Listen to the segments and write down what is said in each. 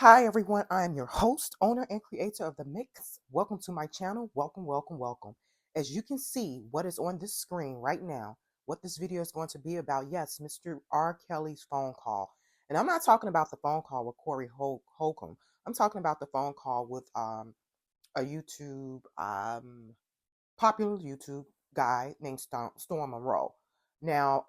Hi everyone, I am your host, owner, and creator of the MIXx. Welcome to my channel. Welcome, welcome, welcome. As you can see, what is on this screen right now, what this video is going to be about, yes, Mr. R. Kelly's phone call. And I'm not talking about the phone call with Corey Holcomb. I'm talking about the phone call with a popular YouTube guy named Storm Monroe. Now,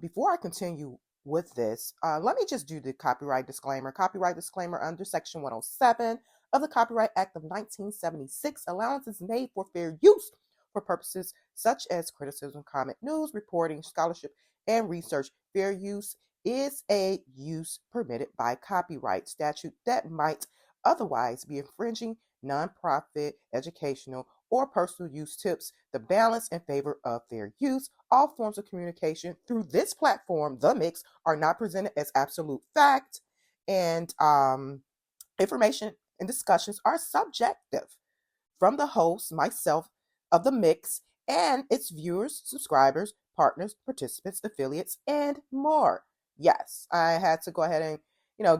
before I continue with this, let me just do the copyright disclaimer. Copyright disclaimer under Section 107 of the Copyright Act of 1976. Allowance is made for fair use for purposes such as criticism, comment, news, reporting, scholarship, and research. Fair use is a use permitted by copyright statute that might otherwise be infringing nonprofit, educational, or personal use tips the balance in favor of fair use. All forms of communication through this platform, the MIXx, are not presented as absolute fact, and information and discussions are subjective from the host, myself, of the MIXx, and its viewers, subscribers, partners, participants, affiliates, and more. Yes, I had to go ahead and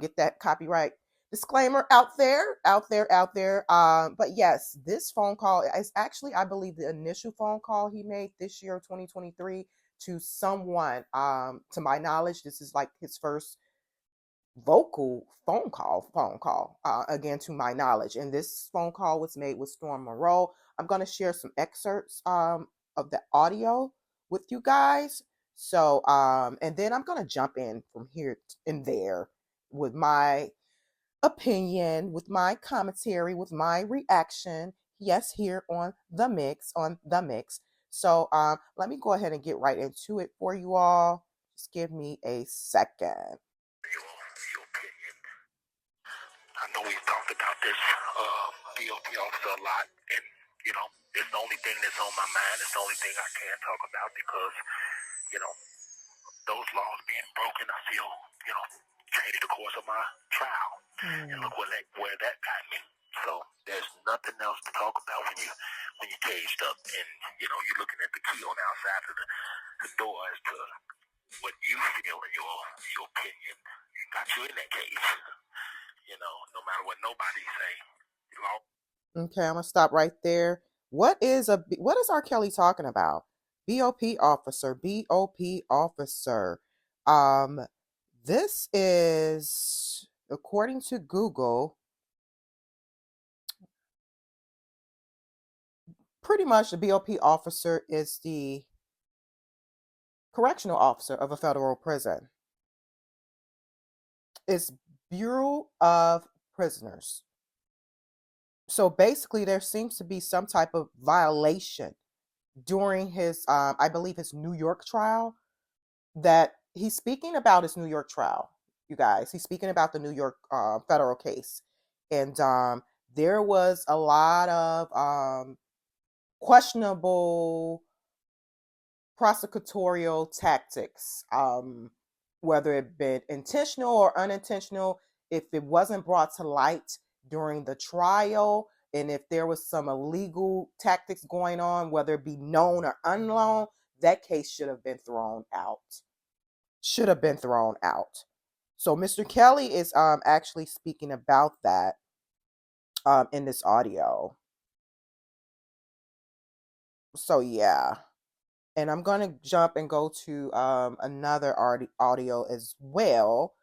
get that copyright disclaimer out there. But yes, this phone call is actually, I believe, the initial phone call he made this year, 2023, to someone. To my knowledge, this is like his first vocal phone call, again, to my knowledge. And this phone call was made with Storm Monroe. I'm going to share some excerpts of the audio with you guys. So and then I'm going to jump in from here and there with my opinion, with my commentary, with my reaction, yes, here on the MIXx. So let me go ahead and get right into it for you all. Just give me a second. Your opinion. I know we've talked about this B.O.P officer a lot, and it's the only thing that's on my mind. It's the only thing I can talk about because those laws being broken, I feel changed the course of my trial, and look where that got me. So there's nothing else to talk about when you're caged up, and you're looking at the key on the outside of the door as to what you feel in your opinion got you in that cage. No matter what nobody say. Okay, I'm gonna stop right there. What is R. Kelly talking about? B.O.P officer, B.O.P officer. This is, according to Google, pretty much the B.O.P officer is the correctional officer of a federal prison. It's Bureau of Prisoners. So basically, there seems to be some type of violation during his, I believe, his New York trial. That he's speaking about his New York trial, you guys. He's speaking about the New York federal case, and there was a lot of questionable prosecutorial tactics, whether it been intentional or unintentional. If it wasn't brought to light during the trial, and if there was some illegal tactics going on, whether it be known or unknown, that case should have been thrown out. So Mr. Kelly is actually speaking about that in this audio. So yeah. And I'm going to jump and go to another audio as well.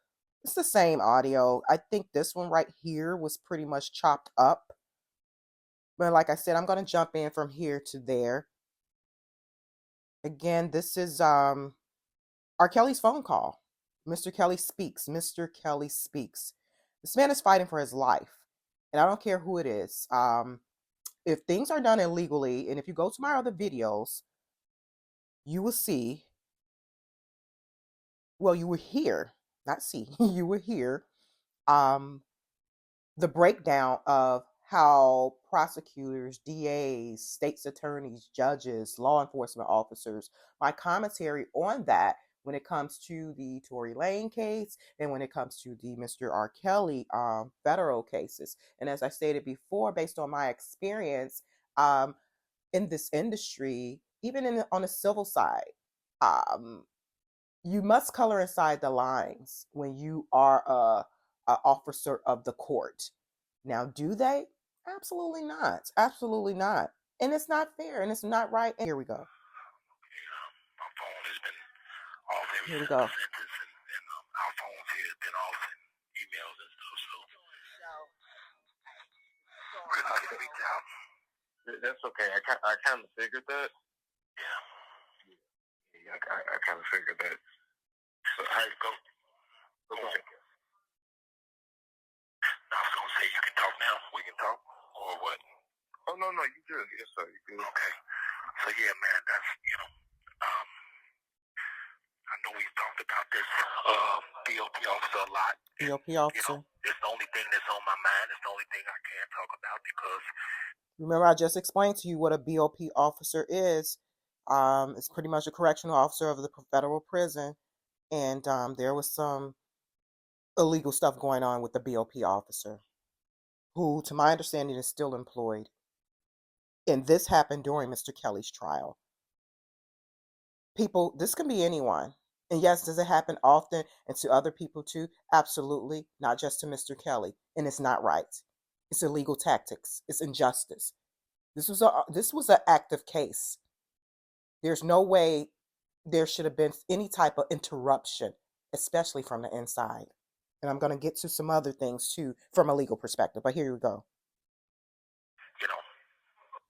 It's the same audio. I think this one right here was pretty much chopped up. But like I said, I'm going to jump in from here to there. Again, this is R. Kelly's phone call. Mr. Kelly speaks. Mr. Kelly speaks. This man is fighting for his life. And I don't care who it is. If things are done illegally, and if you go to my other videos, you will see, well, you will hear, not see, you will hear the breakdown of how prosecutors, DAs, state's attorneys, judges, law enforcement officers, my commentary on that when it comes to the Tory Lane case and when it comes to the Mr. R. Kelly federal cases. And as I stated before, based on my experience in this industry, even on the civil side, you must color inside the lines when you are officer of the court. Now, do they? Absolutely not. Absolutely not. And it's not fair and it's not right. And here we go. My phone has been off every Here we go. sentence, and our phones here have been off and emails and stuff. So really I can reach out. That's okay. I kind of figured that. Yeah. Yeah, I kind of figured that. So I go ahead. I was gonna say you can talk now. We can talk, or what? Oh no, you good. Yes sir, you good. Okay. So yeah, man, that's I know we've talked about this B.O.P officer a lot. B.O.P officer. It's the only thing that's on my mind. It's the only thing I can't talk about because. Remember, I just explained to you what a B.O.P officer is. It's pretty much a correctional officer of the federal prison, and there was some illegal stuff going on with the B.O.P officer, who, to my understanding, is still employed. And this happened during Mr. Kelly's trial. People, this can be anyone. And yes, does it happen often and to other people too? Absolutely, not just to Mr. Kelly. And it's not right. It's illegal tactics. It's injustice. This was an active case. There's no way there should have been any type of interruption, especially from the inside. And I'm going to get to some other things too from a legal perspective. But here we go.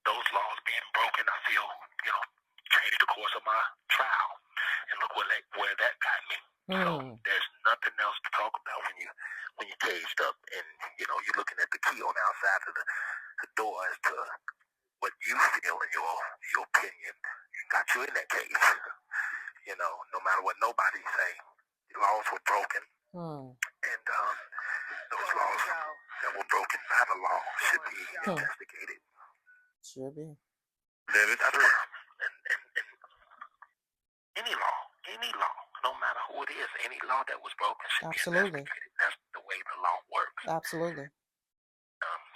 Those laws being broken, I feel, changed the course of my trial. And look where that got me. So there's nothing else to talk about when you're caged up and you're looking at the key on the outside of the door as to what you feel in your opinion got you in that cage. No matter what nobody say, the laws were broken. And those laws that were broken by the law should be investigated. Should be. That is true. And any law, no matter who it is, any law that was broken should be investigated. That's the way the law works. Absolutely.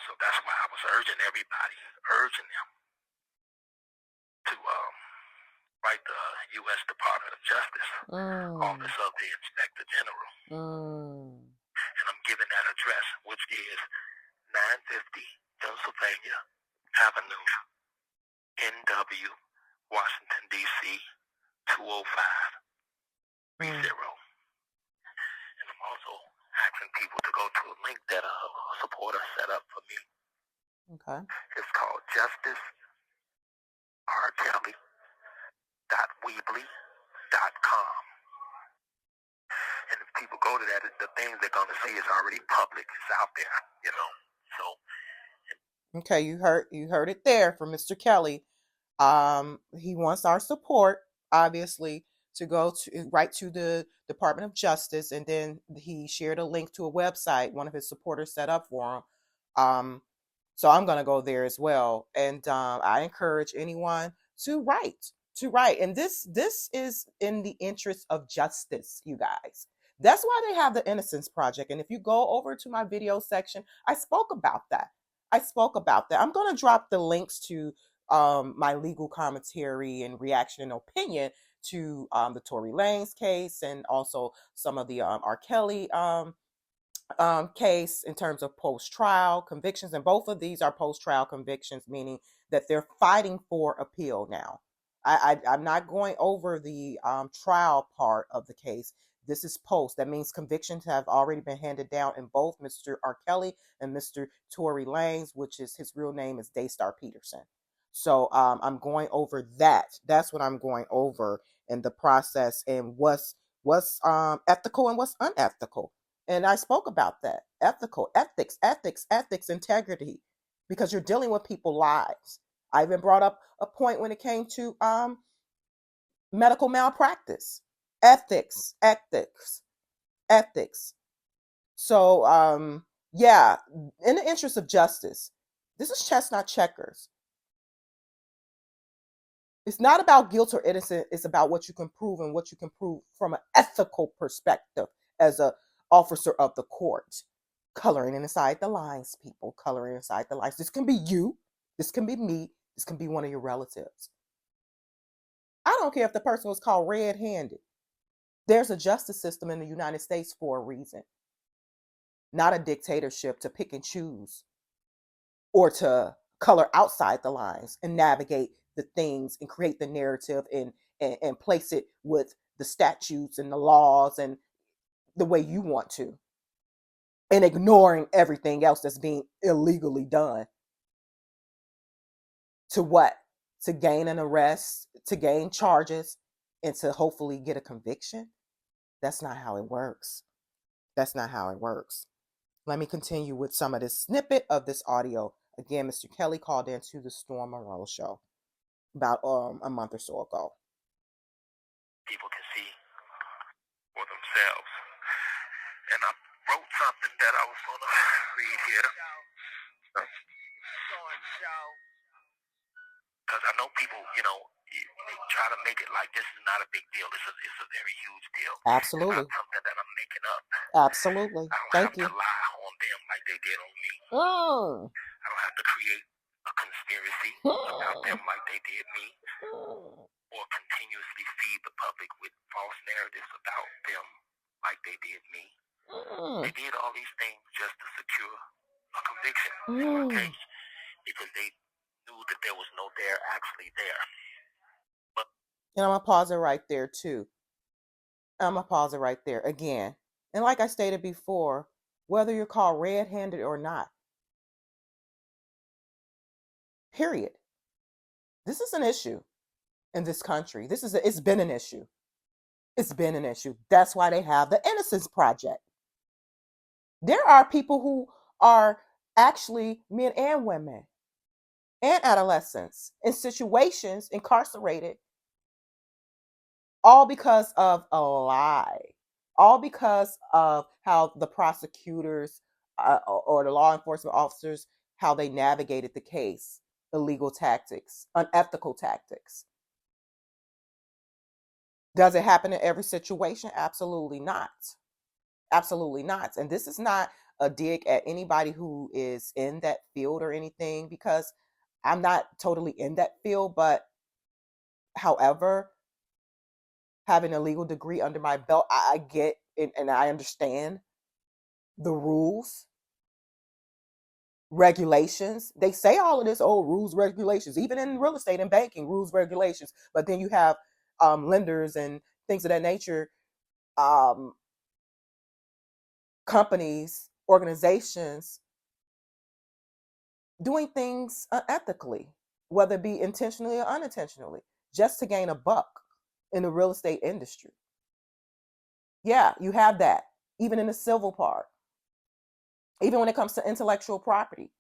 So that's why I was urging them to write the U.S. Department of Justice, Office of the Inspector General. And I'm giving that address, which is 950 Pennsylvania Avenue, NW, Washington, D.C., 20530. And I'm also asking people to go to a link that a supporter set up for me. Okay. It's called justicerkelly.weebly.com. And if people go to that, the things they're going to see is already public. It's out there, So. Okay, you heard it there from Mr. Kelly. He wants our support, obviously, to go right to the Department of Justice, and then he shared a link to a website one of his supporters set up for him. So I'm going to go there as well, and I encourage anyone to write. And this is in the interest of justice, you guys. That's why they have the Innocence Project. And if you go over to my video section, I spoke about that. I'm going to drop the links to my legal commentary and reaction and opinion to the Tory Lanez case, and also some of the R.KELLY case in terms of post-trial convictions. And both of these are post-trial convictions, meaning that they're fighting for appeal now. I'm not going over the trial part of the case. This is post. That means convictions have already been handed down in both Mr. R.KELLY and Mr. Tory Lanez, which is his real name is Daystar Peterson. So I'm going over that. That's what I'm going over in the process, and what's ethical and what's unethical. And I spoke about that. Ethical, ethics, integrity, because you're dealing with people's lives. I even brought up a point when it came to medical malpractice. Ethics. So, yeah, in the interest of justice, this is chess, not checkers. It's not about guilt or innocence. It's about what you can prove, and what you can prove from an ethical perspective as an officer of the court. Coloring inside the lines, people. Coloring inside the lines. This can be you. This can be me. This can be one of your relatives. I don't care if the person was called red-handed. There's a justice system in the United States for a reason. not a dictatorship to pick and choose or to color outside the lines and navigate the things and create the narrative and place it with the statutes and the laws and the way you want to, and ignoring everything else that's being illegally done. To what? To gain an arrest, to gain charges, and to hopefully get a conviction? That's not how it works. That's not how it works. Let me continue with some of this snippet of this audio. Again, Mr. Kelly called into the Storm Monroe show about a month or so ago. People can see for themselves. And I wrote something that I was going to read here. Because I know people, they try to make it like this is not a big deal. It's a very huge deal. Absolutely. It's not something that I'm making up. Absolutely. I don't Thank have you. to lie on them like they did on me. I don't have to create a conspiracy about them like they did me. Or continuously feed the public with false narratives about them like they did me. They did all these things just to secure a conviction in my case because they knew that there was no there actually there. And I'm going to pause it right there too. I'm going to pause it right there again. And like I stated before, whether you're called red-handed or not, period. This is an issue in this country. It's been an issue. It's been an issue. That's why they have the Innocence Project. There are people who are actually men and women and adolescents in situations incarcerated, all because of a lie, all because of how the prosecutors or the law enforcement officers, how they navigated the case, illegal tactics, unethical tactics. Does it happen in every situation? Absolutely not. Absolutely not. And this is not a dig at anybody who is in that field or anything, because I'm not totally in that field. But however, having a legal degree under my belt, I get it, and I understand the rules, regulations. They say all of this, rules, regulations, even in real estate and banking, rules, regulations. But then you have lenders and things of that nature, companies, organizations doing things unethically, whether it be intentionally or unintentionally, just to gain a buck in the real estate industry. Yeah, you have that, even in the civil part, even when it comes to intellectual property.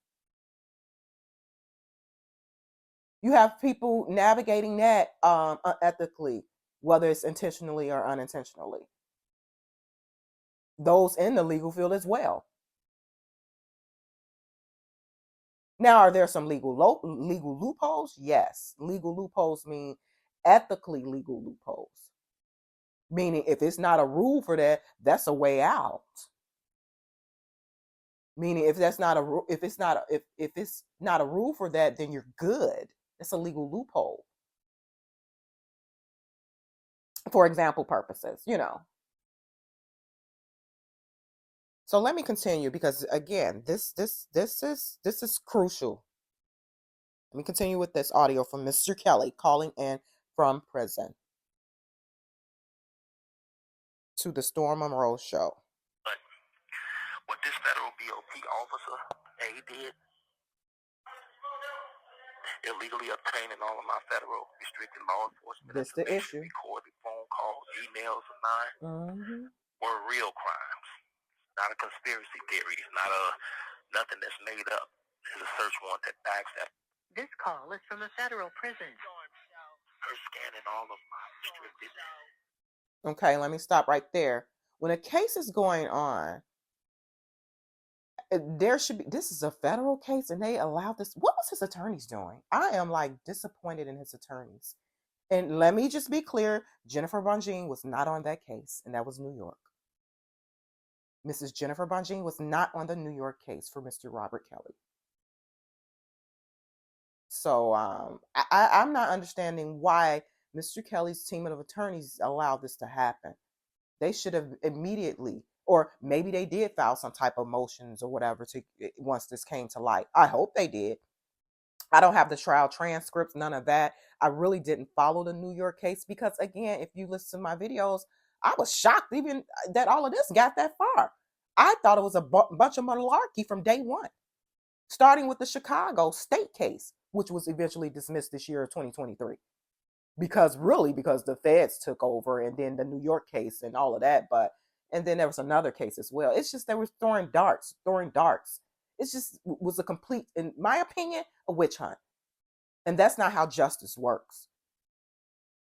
You have people navigating that unethically, whether it's intentionally or unintentionally. Those in the legal field as well. Now, are there some legal loopholes? Yes. Legal loopholes mean ethically legal loopholes. Meaning if it's not a rule for that, that's a way out. Meaning if it's not a rule for that, then you're good. It's a legal loophole. For example purposes, So let me continue, because again, this is crucial. Let me continue with this audio from Mr. Kelly calling in from prison to the Storm Monroe show. But what this federal B.O.P officer, he did, illegally obtaining all of my federal restricted law enforcement This the issue. recorded phone calls, emails of mine, were real crimes. Not a conspiracy theory. It's not nothing that's made up. There's a search warrant that backs that. This call is from a federal prison. Her scanning all of my restricted. Okay, let me stop right there. When a case is going on, this is a federal case and they allow this. What was his attorneys doing? I am disappointed in his attorneys. And let me just be clear, Jennifer Bonjean was not on that case, and that was New York. Mrs. Jennifer Bonjean was not on the New York case for Mr. Robert Kelly. So I'm not understanding why Mr. Kelly's team of attorneys allowed this to happen. They should have immediately, Or maybe they did file some type of motions or whatever to once this came to light. I hope they did. I don't have the trial transcripts, none of that. I really didn't follow the New York case because, again, if you listen to my videos, I was shocked even that all of this got that far. I thought it was a bunch of malarkey from day one, starting with the Chicago state case, which was eventually dismissed this year of 2023. Because the feds took over, and then the New York case and all of that. And then there was another case as well. It's just they were throwing darts. It's just was a complete, in my opinion, a witch hunt. And that's not how justice works.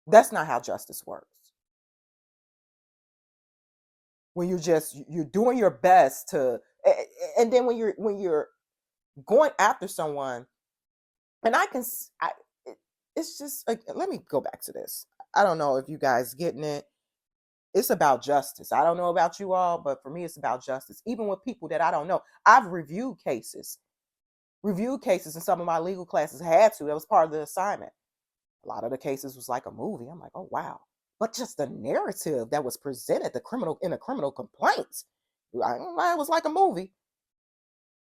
That's not how justice works. When you're doing your best to, and then when you're going after someone, and it's just like, let me go back to this. I don't know if you guys getting it. It's about justice. I don't know about you all, but for me, it's about justice. Even with people that I don't know. I've reviewed cases in some of my legal classes. I had to. That was part of the assignment. A lot of the cases was like a movie. I'm like, oh, wow. But just the narrative that was presented, in a criminal complaint, it was like a movie.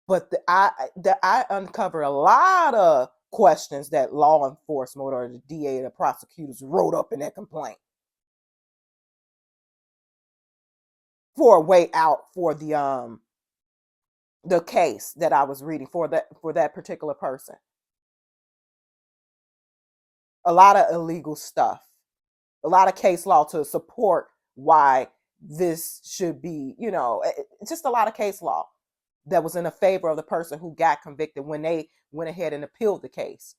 But I uncovered a lot of questions that law enforcement or the DA and the prosecutors wrote up in that complaint for a way out for the case that I was reading for that particular person. A lot of illegal stuff, a lot of case law to support why this should be, just a lot of case law that was in the favor of the person who got convicted when they went ahead and appealed the case.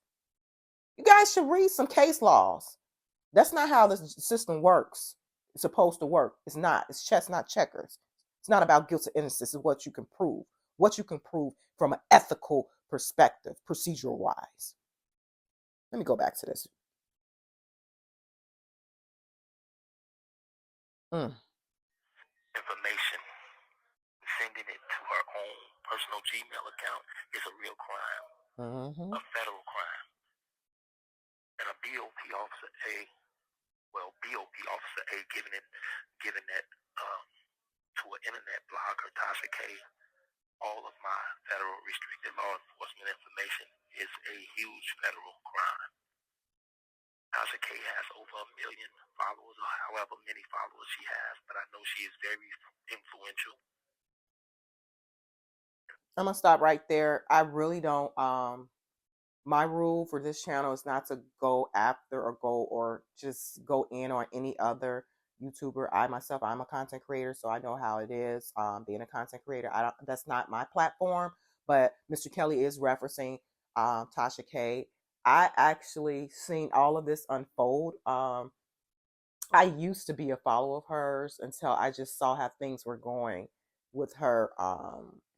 You guys should read some case laws. That's not how the system works. It's supposed to work. It's not. It's chess, not checkers. It's not about guilt or innocence. It's what you can prove. What you can prove from an ethical perspective, procedural wise. Let me go back to this. Information, sending it to her own personal Gmail account is a real crime, a federal crime. And a B.O.P. officer A giving that to an internet blogger, Tasha K, all of my federal restricted law enforcement information is a huge federal crime. Tasha K has over 1 million followers, or however many followers she has, but I know she is very influential. I'm gonna stop right there. I really don't. My rule for this channel is not to go after or just go in on any other YouTuber. I'm a content creator, so I know how it is. Being a content creator, that's not my platform. But Mr. Kelly is referencing Tasha K. I actually seen all of this unfold. I used to be a follower of hers until I just saw how things were going with her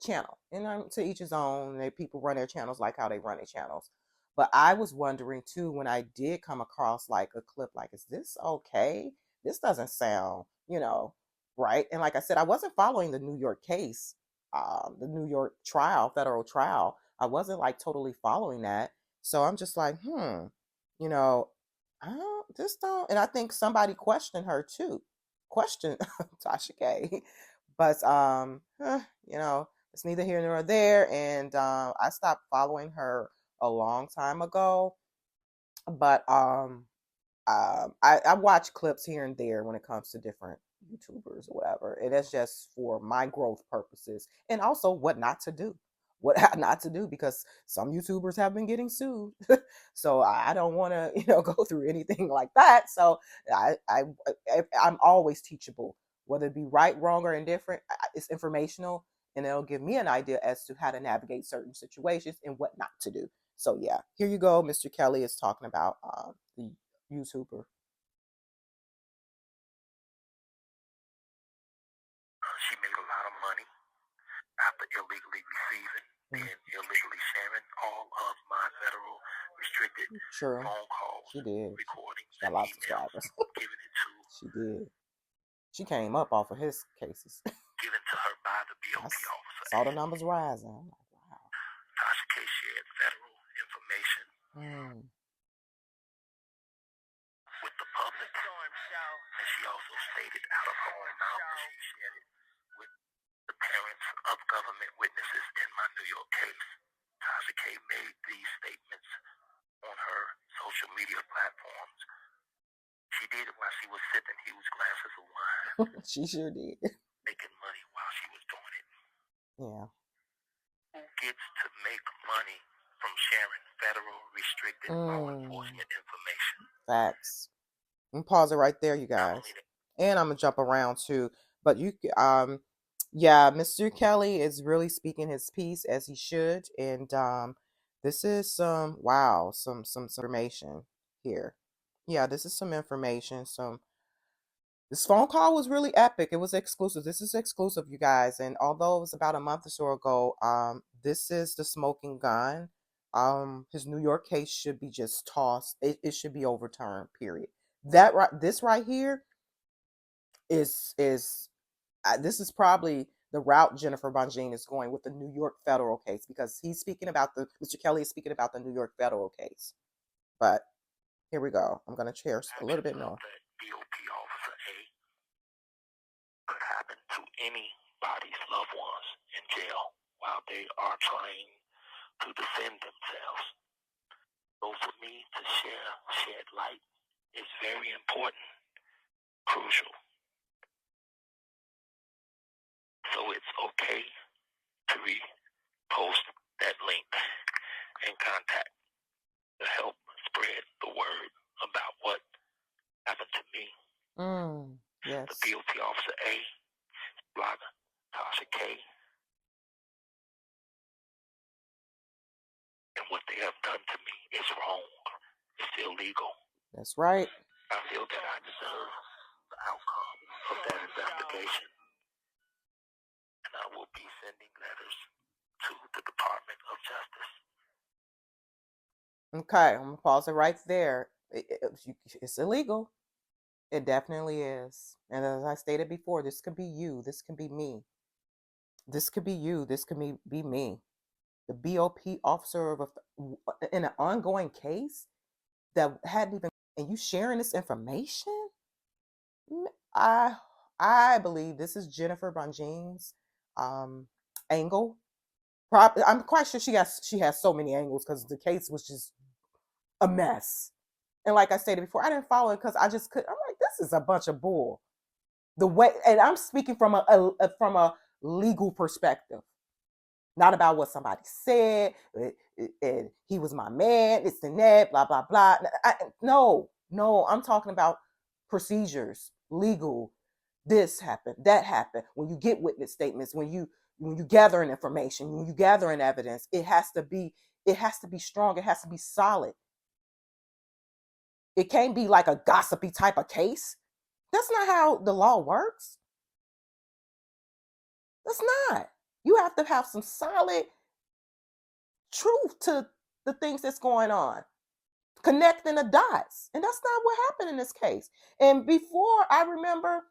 channel. And to each his own. People run their channels like how they run their channels. But I was wondering too, when I did come across like a clip, like, is this okay? This doesn't sound, right. And like I said, I wasn't following the New York case, the New York federal trial. I wasn't like totally following that. So I'm just like, and I think somebody questioned her too. Questioned Tasha K. But it's neither here nor there. And I stopped following her a long time ago. But I watch clips here and there when it comes to different YouTubers or whatever. And that's just for my growth purposes. And also what not to do. What not to do, because some YouTubers have been getting sued. So I don't want to, go through anything like that. So I'm always teachable, whether it be right, wrong, or indifferent. It's informational, and it'll give me an idea as to how to navigate certain situations and what not to do. So yeah, here you go. Mr. Kelly is talking about the YouTuber. She made a lot of money after illegally receiving and illegally sharing all of my federal restricted phone calls, she did. recordings, she got a lot of subscribers. Giving it to. She did. She came up off of his cases. Given to her by the B.O.P. officer. Saw the numbers rising. I'm like, wow. Tasha K shared federal information with the public, and she also stated out of her own mouth that she shared it made these statements on her social media platforms. She did it while she was sipping huge glasses of wine. She sure did. Making money while she was doing it. Yeah. Who gets to make money from sharing federal restricted law enforcement information? Facts. And pause it right there, you guys. And I'm gonna jump around too. But yeah, Mr. Kelly is really speaking his piece as he should. And this is some information here. Yeah, this is some information. This phone call was really epic. It was exclusive. This is exclusive, you guys. And although it was about a month or so ago, this is the smoking gun. His New York case should be just tossed. It should be overturned, period. This right here is this is probably the route Jennifer Bonjean is going with the New York federal case, because Mr. Kelly is speaking about the New York federal case. But here we go. I'm going to share a little bit more. B.O.P. Officer A could happen to anybody's loved ones in jail while they are trying to defend themselves. So for me to shed light is very important, crucial. So it's okay to repost that link and contact to help spread the word about what happened to me. Yes. The B.O.P. Officer A, blogger Tasha K, and what they have done to me is wrong. It's illegal. That's right. I feel that I deserve the outcome of that investigation. And I will be sending letters to the Department of Justice. Okay, I'm going to pause it right there. It's illegal. It definitely is. And as I stated before, this could be you. This could be me. This could be you. This could be me. The B.O.P. officer in an ongoing case that hadn't even, and you sharing this information? I believe this is Jennifer Bonjean's angle. I'm quite sure she has so many angles, because the case was just a mess. And like I stated before, I didn't follow it because I just couldn't. I'm like, this is a bunch of bull. The way, and I'm speaking from a legal perspective, not about what somebody said. And he was my man. It's the net. Blah blah blah. No, I'm talking about procedures, legal. This happened, that happened. When you get witness statements, when you gather information, when you gather evidence, it has to be strong. It has to be solid. It can't be like a gossipy type of case. That's not how the law works. That's not. You have to have some solid truth to the things that's going on, connecting the dots. And that's not what happened in this case. And before, I remember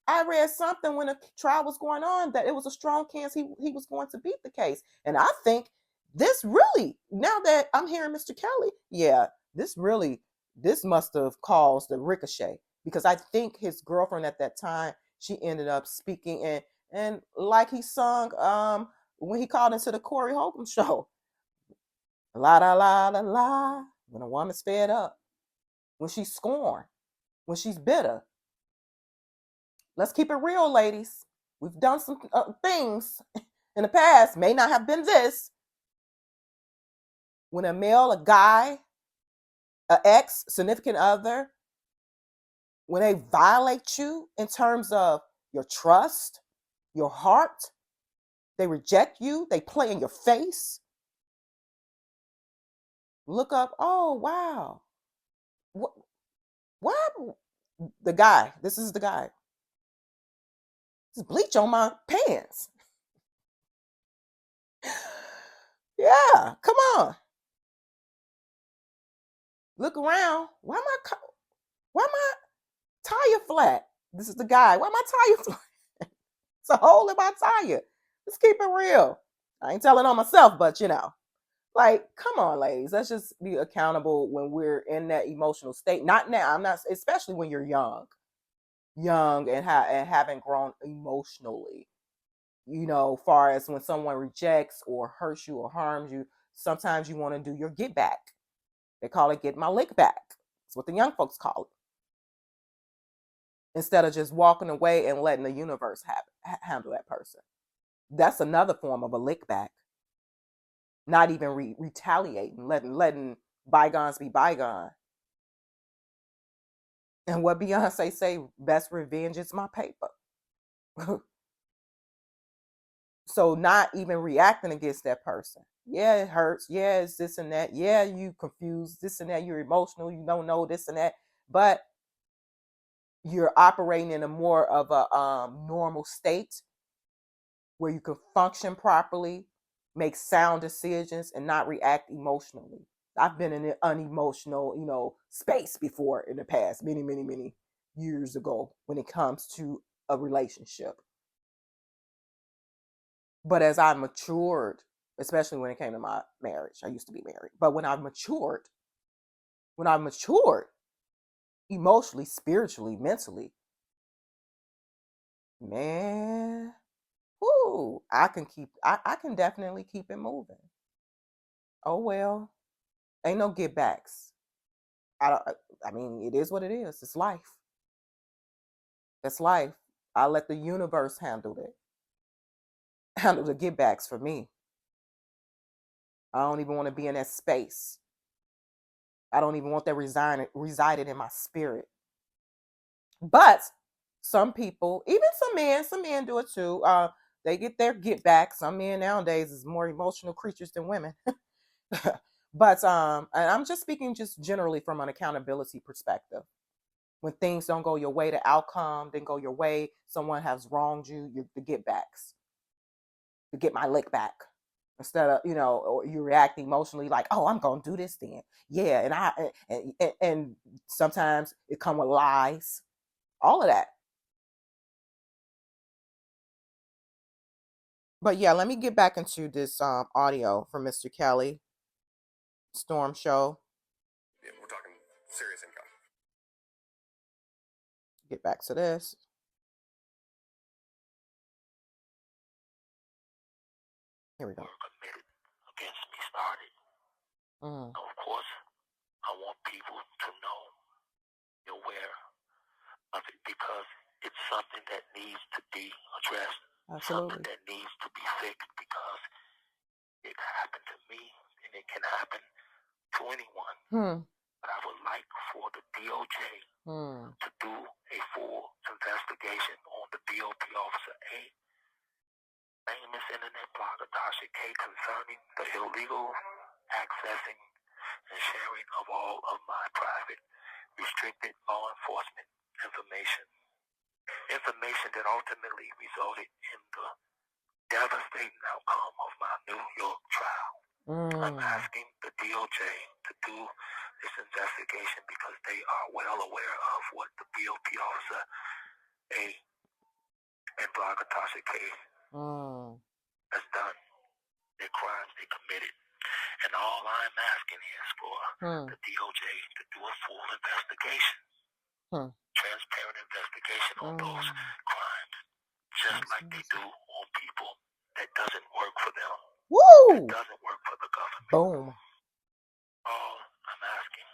I read something when the trial was going on that it was a strong chance he was going to beat the case. And I think this really, now that I'm hearing Mr. Kelly, yeah, this must have caused a ricochet, because I think his girlfriend at that time, she ended up speaking and like he sung when he called into the Corey Holcomb show. La la la la la. When a woman's fed up, when she's scorned, when she's bitter. Let's keep it real, ladies. We've done some things in the past, may not have been this. When a male, a guy, an ex, significant other, when they violate you in terms of your trust, your heart, they reject you, they play in your face. Look up, oh, wow. What? The guy, this is the guy. There's bleach on my pants. Yeah, come on. Look around. Why my tire flat? This is the guy. Why my tire flat? It's a hole in my tire. Let's keep it real. I ain't telling on myself, but like, come on, ladies. Let's just be accountable when we're in that emotional state. Not now. I'm not, especially when you're young and haven't grown emotionally. Far as when someone rejects or hurts you or harms you, sometimes you want to do your get back. They call it get my lick back. That's what the young folks call it. Instead of just walking away and letting the universe handle that person. That's another form of a lick back. Not even retaliating, letting bygones be bygone. And what Beyonce say, best revenge is my paper. So not even reacting against that person. Yeah, it hurts. Yeah, it's this and that. Yeah, you confused, this and that. You're emotional. You don't know this and that. But you're operating in a more of a normal state where you can function properly, make sound decisions, and not react emotionally. I've been in an unemotional, space before in the past, many, many, many years ago when it comes to a relationship. But as I matured, especially when it came to my marriage, I used to be married, but when I matured emotionally, spiritually, mentally, man, whoo, I can definitely keep it moving. Oh well, ain't no get backs. I mean, it is what it is. It's life. It's life. I let the universe handle the get backs for me. I don't even want to be in that space. I don't even want that resided in my spirit. But some people, even some men do it too. They get their get back. Some men nowadays is more emotional creatures than women. But and I'm just speaking just generally from an accountability perspective. When things don't go your way, the outcome didn't go your way, someone has wronged you, the get backs. To get my lick back. Instead of, or you react emotionally like, oh, I'm gonna do this then. Yeah, and sometimes it come with lies. All of that. But yeah, let me get back into this audio from Mr. Kelly Storm Show. Yeah, we're talking serious income. Get back to this. Here we go. Committed against me started. Of course, I want people to know, you're aware of it, because it's something that needs to be addressed. Absolutely. Something that needs to be fixed, because it happened to me and it can happen to anyone. But I would like for the DOJ to do a full investigation on the B.O.P officer A, famous internet blogger Tasha K, concerning the illegal accessing and sharing of all of my private, restricted law enforcement information that ultimately resulted in the devastating outcome of my New York trial. I'm asking the DOJ to do this investigation because they are well aware of what the B.O.P officer A and blogger Tasha K has done, their crimes they committed. And all I'm asking is for the DOJ to do a full investigation, transparent investigation on those crimes, just like they do on people that doesn't work for them. Woo! That doesn't work for the government. Boom. All I'm asking.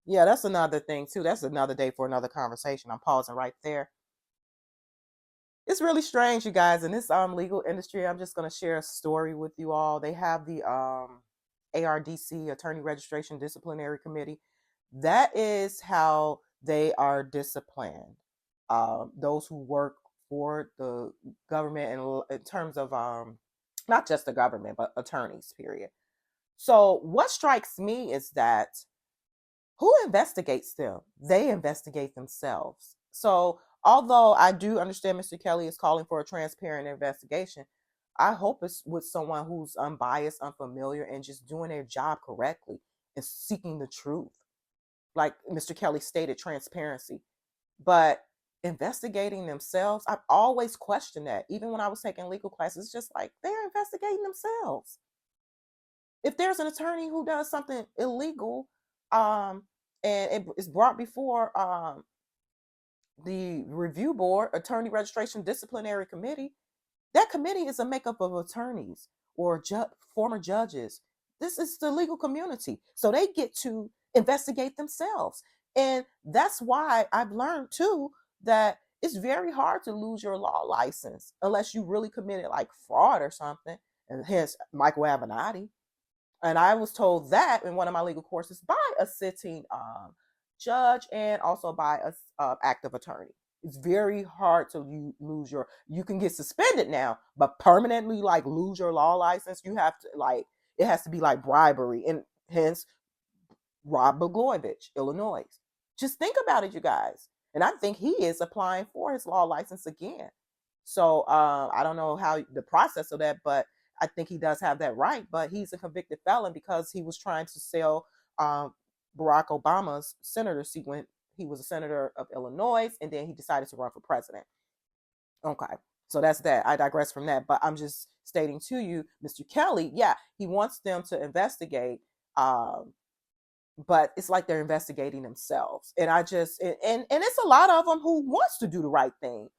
Yeah, that's another thing too. That's another day for another conversation. I'm pausing right there. It's really strange, you guys. In this legal industry, I'm just going to share a story with you all. They have the ARDC, Attorney Registration Disciplinary Committee. That is how they are disciplined. Those who work for the government in terms of not just the government, but attorneys, period. So what strikes me is that who investigates them? They investigate themselves. So although I do understand Mr. Kelly is calling for a transparent investigation, I hope it's with someone who's unbiased, unfamiliar, and just doing their job correctly and seeking the truth. Like Mr. Kelly stated, transparency. But investigating themselves, I've always questioned that. Even when I was taking legal classes, it's just like they're investigating themselves. If there's an attorney who does something illegal, and it is brought before the review board, Attorney Registration Disciplinary Committee, that committee is a makeup of attorneys or former judges. This is the legal community. So they get to investigate themselves. And that's why I've learned too that it's very hard to lose your law license unless you really committed like fraud or something. And hence Michael Avenatti. And I was told that in one of my legal courses by a sitting judge and also by a active attorney. It's very hard to lose your. You can get suspended now, but permanently like lose your law license, you have to like it has to be like bribery, and hence Rod Blagojevich, Illinois. Just think about it, you guys. And I think he is applying for his law license again. So I don't know how the process of that, but I think he does have that right. But he's a convicted felon because he was trying to sell Barack Obama's senator seat when he was a senator of Illinois, and then he decided to run for president. Okay. So that's that. I digress from that, but I'm just stating to you, Mr. Kelly, yeah, he wants them to investigate, but it's like they're investigating themselves. And I just and it's a lot of them who wants to do the right thing,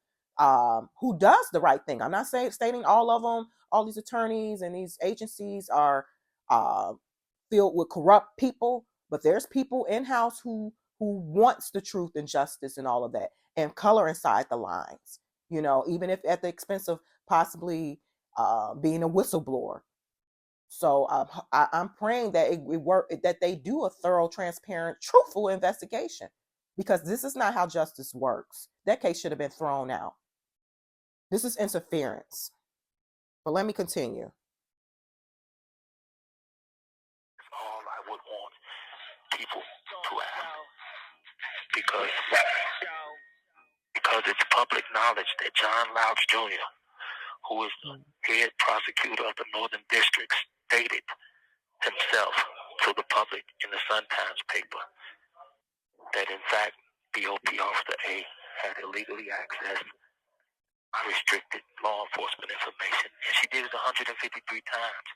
who does the right thing. I'm not stating all of them, all these attorneys and these agencies are filled with corrupt people, but there's people in-house who wants the truth and justice and all of that, and color inside the lines, you know, even if at the expense of possibly being a whistleblower. So I'm praying that it work, that they do a thorough, transparent, truthful investigation, because this is not how justice works. That case should have been thrown out. This is interference. But let me continue. All I would want people to have, because it's public knowledge that John Louch Jr., who is the head prosecutor of the Northern District, stated himself to the public in the Sun-Times paper that in fact B.O.P. Officer A had illegally accessed restricted law enforcement information, and she did it 153 times,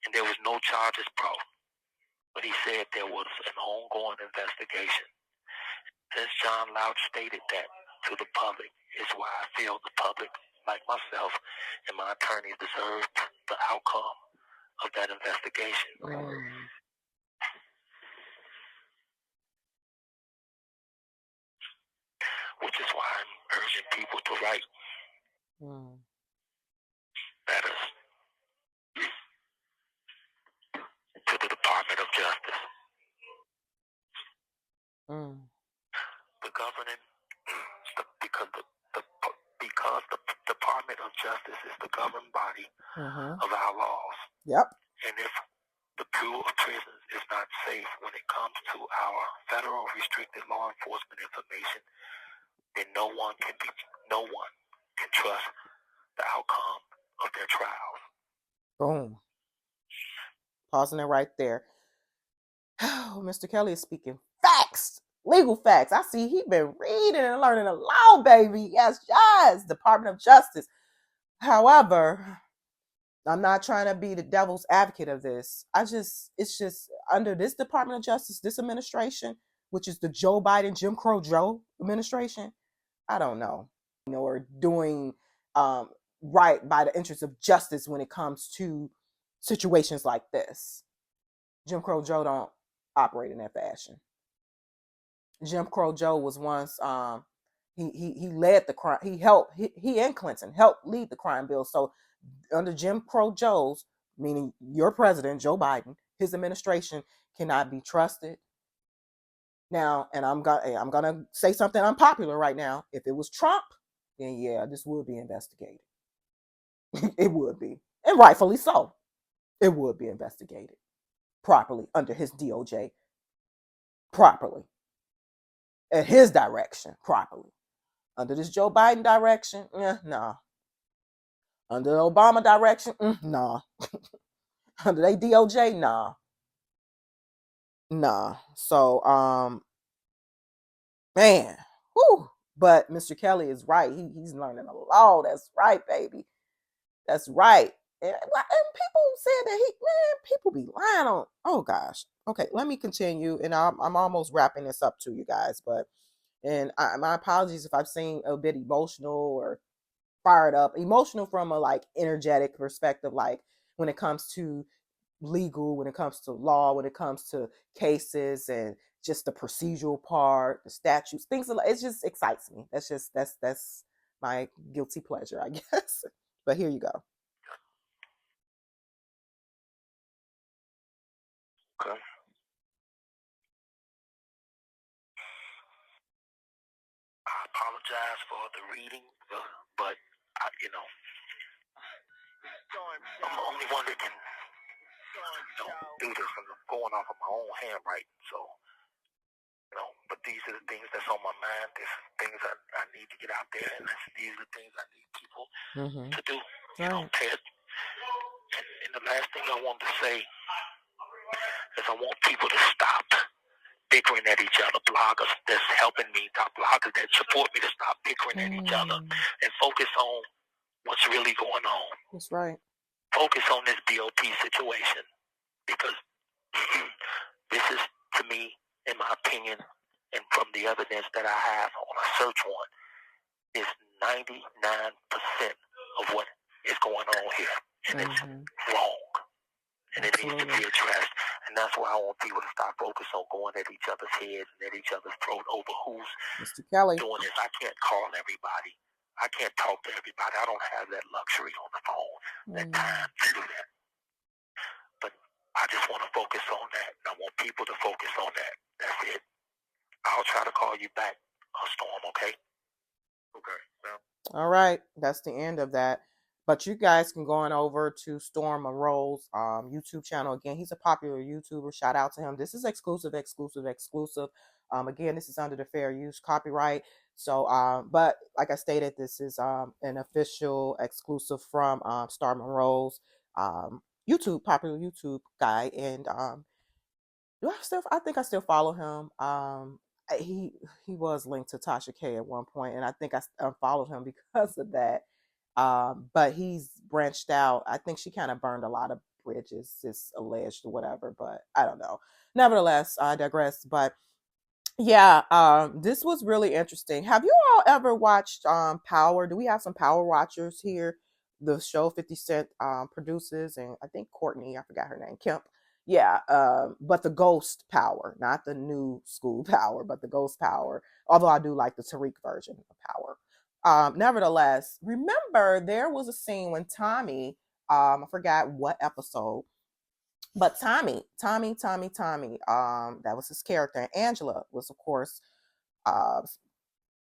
and there was no charges brought. But he said there was an ongoing investigation. Since John Louch stated that to the public, is why I feel the public, like myself and my attorneys, deserve the outcome of that investigation. Which is why I'm urging people to write letters to the Department of Justice. The governing, because the Department of Justice is the governing body of our laws. Yep. And if the Bureau of Prisons is not safe when it comes to our federal restricted law enforcement information, then no one can trust the outcome of their trials. Boom. Pausing it right there. Oh, Mr. Kelly is speaking facts, legal facts. I see he been reading and learning a lot, baby. Yes, yes, Department of Justice. However, I'm not trying to be the devil's advocate of this. It's just under this Department of Justice, this administration, which is the Joe Biden, Jim Crow Joe administration, I don't know, or doing right by the interests of justice when it comes to situations like this. Jim Crow Joe don't operate in that fashion. Jim Crow Joe was once he led the crime. He and Clinton helped lead the crime bill. So under Jim Crow Joe's, meaning your president Joe Biden, his administration cannot be trusted. Now, and I'm gonna say something unpopular right now. If it was Trump, then yeah, this would be investigated. It would be, and rightfully so. It would be investigated properly under his DOJ, properly at his direction, properly. Under this Joe Biden direction, nah. Under the Obama direction, nah. Under they DOJ, nah. So, man, whew. But Mr. Kelly is right. He's learning a law. That's right, baby. That's right. And people said that people be lying on. Oh gosh. Okay, let me continue, and I'm almost wrapping this up to you guys. But my apologies if I've seemed a bit emotional or fired up. Emotional from a like energetic perspective, like when it comes to legal, when it comes to law, when it comes to cases and just the procedural part, the statutes, things like it just excites me. That's my guilty pleasure, I guess. But here you go. Okay. I apologize for the reading, but I'm the only one that can do this, and I'm going off of my own handwriting. So, but these are the things that's on my mind. There's things I need to get out there, and these are the things I need people to do. Ted. And the last thing I want to say is I want people to stop bickering at each other. Bloggers that's helping me, bloggers that support me, to stop bickering at each other and focus on what's really going on. That's right. Focus on this B.O.P situation, because this is, to me, in my opinion, and from the evidence that I have on a search warrant, is 99% of what is going on here. And it's wrong. And it needs to be addressed. And that's why I want people to stop focusing on going at each other's heads and at each other's throat over who's Mr. Kelly doing this. I can't call everybody. I can't talk to everybody. I don't have that luxury on the phone, that time to do that. But I just want to focus on that. And I want people to focus on that. That's it. I'll try to call you back, Storm, okay? Okay. Well. All right. That's the end of that. But you guys can go on over to Storm Monroe's YouTube channel. Again, he's a popular YouTuber. Shout out to him. This is exclusive. Again, this is under the fair use copyright. So, but like I stated, this is an official exclusive from Storm Monroe's popular YouTube guy. And I think I still follow him. He was linked to Tasha K at one point, and I think I unfollowed him because of that. But he's branched out. I think she kind of burned a lot of bridges, it's alleged or whatever, but I don't know. Nevertheless, I digress. But yeah, this was really interesting. Have you all ever watched Power? Do we have some Power watchers here? The show 50 Cent produces, and I think Courtney, I forgot her name, Kemp. Yeah, but the Ghost Power, not the new school Power, but the Ghost Power. Although I do like the Tariq version of Power. Nevertheless, remember there was a scene when Tommy, I forgot what episode, but Tommy, that was his character. And Angela was, of course,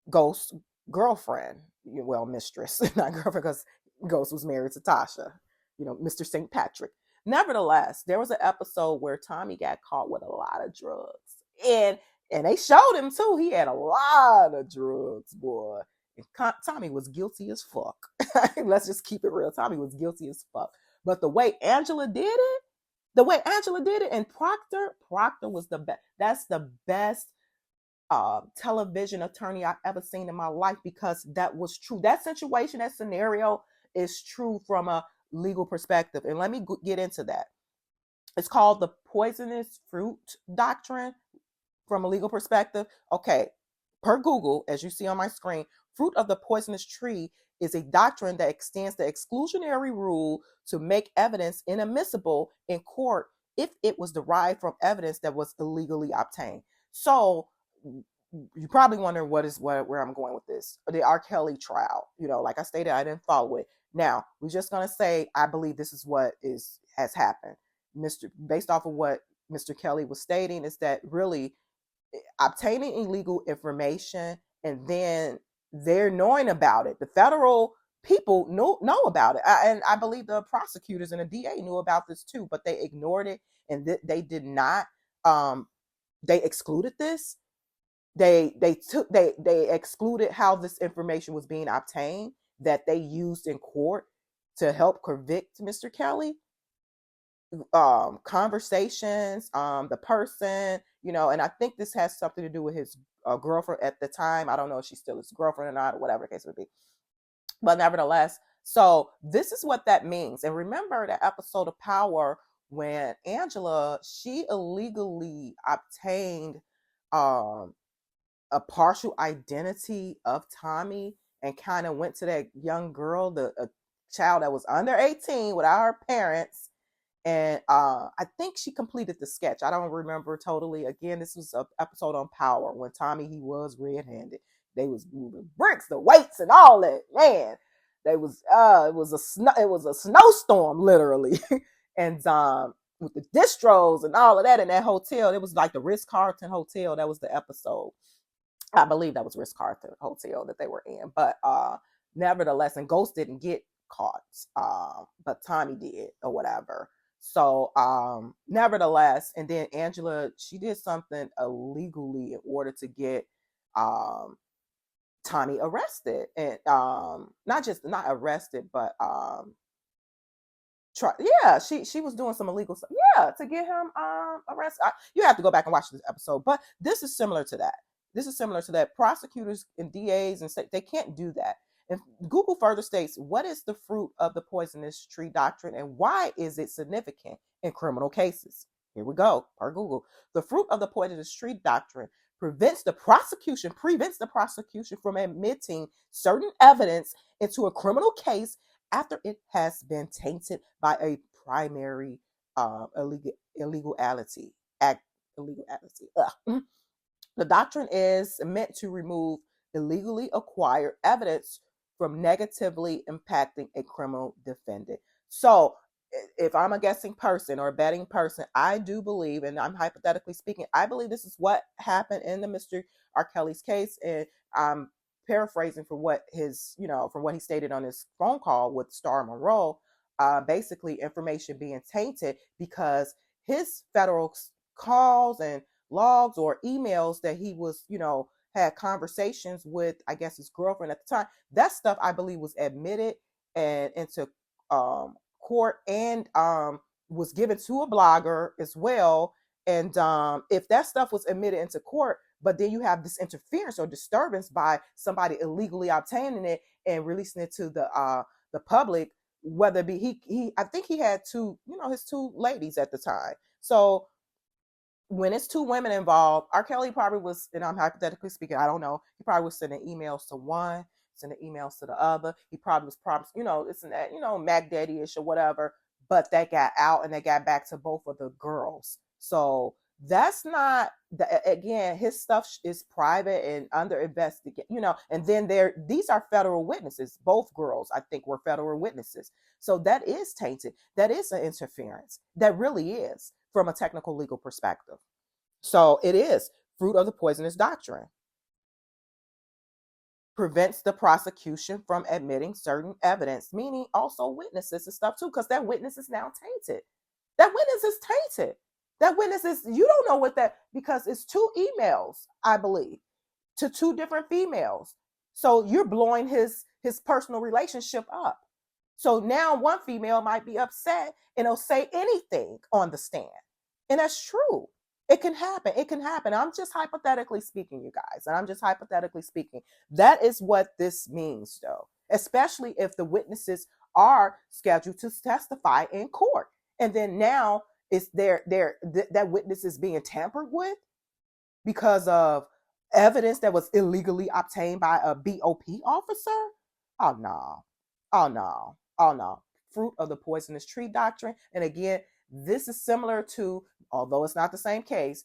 Ghost's girlfriend, well, mistress, not girlfriend, because Ghost was married to Tasha, Mr. St. Patrick. Nevertheless, there was an episode where Tommy got caught with a lot of drugs. And they showed him too. He had a lot of drugs, boy. And Tommy was guilty as fuck. Let's just keep it real. Tommy was guilty as fuck. But the way Angela did it, and Proctor was the best. That's the best television attorney I've ever seen in my life, because that was true. That situation, that scenario is true from a legal perspective. And let me get into that. It's called the poisonous fruit doctrine from a legal perspective. Okay, per Google, as you see on my screen, fruit of the poisonous tree is a doctrine that extends the exclusionary rule to make evidence inadmissible in court if it was derived from evidence that was illegally obtained. So you probably wonder where I'm going with this. The R.KELLY trial, like I stated, I didn't follow it. Now, we're just going to say, I believe this is what has happened. Based off of what Mr. Kelly was stating, is that really obtaining illegal information and then they're knowing about it. The federal people know about it. And I believe the prosecutors and the DA knew about this too, but they ignored it, and they did not, they excluded this. They excluded how this information was being obtained that they used in court to help convict Mr. Kelly. Conversations, the person, and I think this has something to do with his girlfriend at the time. I don't know if she's still his girlfriend or not, or whatever the case would be. But nevertheless, so this is what that means. And remember the episode of Power when Angela, she illegally obtained a partial identity of Tommy and kind of went to that young girl, child that was under 18 without her parents. And I think she completed the sketch. I don't remember totally. Again, this was an episode on Power when Tommy, he was red-handed. They was moving bricks, the weights, and all that. Man, it was a snowstorm literally, and with the distros and all of that in that hotel. It was like the Ritz-Carlton Hotel. That was the episode. I believe that was Ritz-Carlton Hotel that they were in. But nevertheless, and Ghost didn't get caught, but Tommy did or whatever. So nevertheless, and then Angela, she did something illegally in order to get Tommy arrested, and not arrested, but she was doing some illegal stuff. Yeah, to get him arrested. You have to go back and watch this episode, but this is similar to that. Prosecutors and DAs and state, they can't do that. And Google further states, what is the fruit of the poisonous tree doctrine and why is it significant in criminal cases? Here we go, per Google. The fruit of the poisonous tree doctrine prevents the prosecution from admitting certain evidence into a criminal case after it has been tainted by a primary illegality. The doctrine is meant to remove illegally acquired evidence from negatively impacting a criminal defendant. So if I'm a guessing person or a betting person, I do believe, and I'm hypothetically speaking, I believe this is what happened in the Mr. R. Kelly's case. And I'm paraphrasing from what from what he stated on his phone call with Star Monroe, basically information being tainted because his federal calls and logs or emails that he was, had conversations with, I guess, his girlfriend at the time. That stuff, I believe, was admitted and into court and was given to a blogger as well. And if that stuff was admitted into court, but then you have this interference or disturbance by somebody illegally obtaining it and releasing it to the public, whether it be he I think he had his two ladies at the time. So when it's two women involved, R. Kelly probably was, and I'm hypothetically speaking, I don't know, he probably was sending emails to one, sending emails to the other. He probably was promised, this and that, Mac Daddy-ish or whatever, but that got out and they got back to both of the girls. So that's not, again, his stuff is private and under investigation, and then these are federal witnesses. Both girls, I think, were federal witnesses. So that is tainted. That is an interference. That really is, from a technical legal perspective. So it is fruit of the poisonous doctrine. Prevents the prosecution from admitting certain evidence, meaning also witnesses and stuff too, because that witness is now tainted. That witness is tainted. That witness is, you don't know what that, because it's two emails, I believe, to two different females. So you're blowing his personal relationship up. So now one female might be upset and it'll say anything on the stand. And that's true. It can happen. It can happen. I'm just hypothetically speaking, you guys. And I'm just hypothetically speaking. That is what this means, though, especially if the witnesses are scheduled to testify in court. And then now it's that witness is being tampered with because of evidence that was illegally obtained by a B.O.P officer. Oh, no. Oh, no. Oh, no. Fruit of the poisonous tree doctrine. And again, this is similar to, although it's not the same case,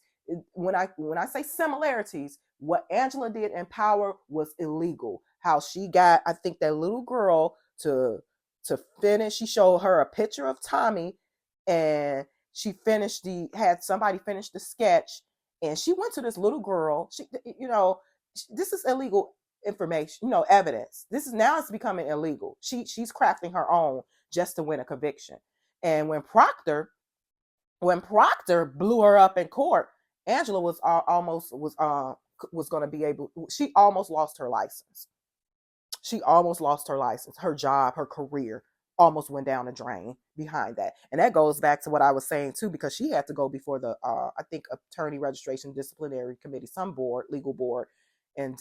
when I say similarities, what Angela did in Power was illegal. How she got, I think, that little girl to finish. She showed her a picture of Tommy, and she had somebody finish the sketch, and she went to this little girl. This is illegal information, evidence. This is now it's becoming illegal. She's crafting her own just to win a conviction. And when Proctor blew her up in court, Angela was going to be able. She almost lost her license. Her job, her career almost went down the drain behind that. And that goes back to what I was saying too, because she had to go before the I think Attorney Registration Disciplinary Committee, some board, legal board, and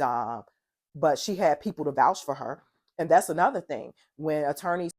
but she had people to vouch for her. And that's another thing. When attorneys